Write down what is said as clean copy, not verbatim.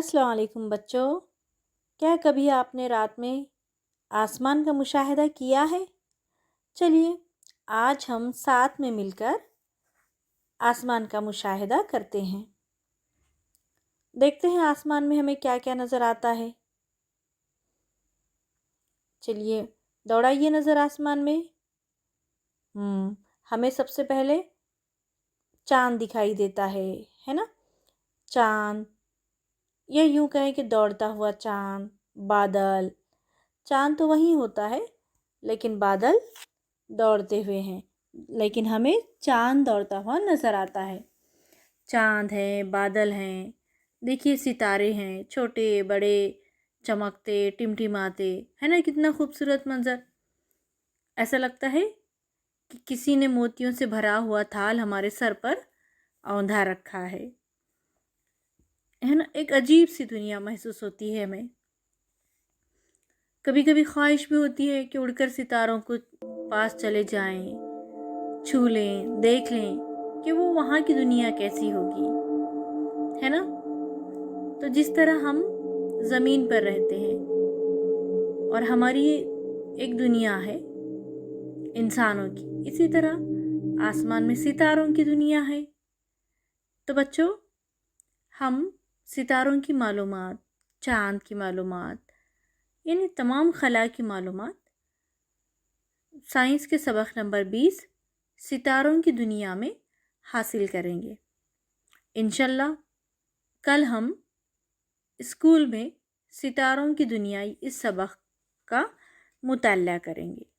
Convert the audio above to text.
السلام علیکم بچوں، کیا کبھی آپ نے رات میں آسمان کا مشاہدہ کیا ہے؟ چلیے آج ہم ساتھ میں مل کر آسمان کا مشاہدہ کرتے ہیں۔ دیکھتے ہیں آسمان میں ہمیں کیا کیا نظر آتا ہے۔ چلیے دوڑائیے نظر آسمان میں۔ ہمیں سب سے پہلے چاند دکھائی دیتا ہے نا؟ چاند، یا یوں کہیں کہ دوڑتا ہوا چاند، بادل۔ چاند تو وہیں ہوتا ہے لیکن بادل دوڑتے ہوئے ہیں، لیکن ہمیں چاند دوڑتا ہوا نظر آتا ہے۔ چاند ہے، بادل ہیں، دیکھیے ستارے ہیں، چھوٹے بڑے، چمکتے ٹمٹماتے، ہے نا؟ کتنا خوبصورت منظر۔ ایسا لگتا ہے کہ کسی نے موتیوں سے بھرا ہوا تھال ہمارے سر پر اوندھا رکھا ہے نا؟ ایک عجیب سی دنیا محسوس ہوتی ہے ہمیں۔ کبھی کبھی خواہش بھی ہوتی ہے کہ اڑ کر ستاروں کو پاس چلے جائیں، چھو لیں، دیکھ لیں کہ وہ وہاں کی دنیا کیسی ہوگی، ہے نا؟ تو جس طرح ہم زمین پر رہتے ہیں اور ہماری ایک دنیا ہے انسانوں کی، اسی طرح آسمان میں ستاروں کی دنیا ہے۔ تو بچوں، ہم ستاروں کی معلومات، چاند کی معلومات، یعنی تمام خلا کی معلومات سائنس کے سبق نمبر 20 ستاروں کی دنیا میں حاصل کریں گے۔ انشاءاللہ کل ہم اسکول میں ستاروں کی دنیا اس سبق کا مطالعہ کریں گے۔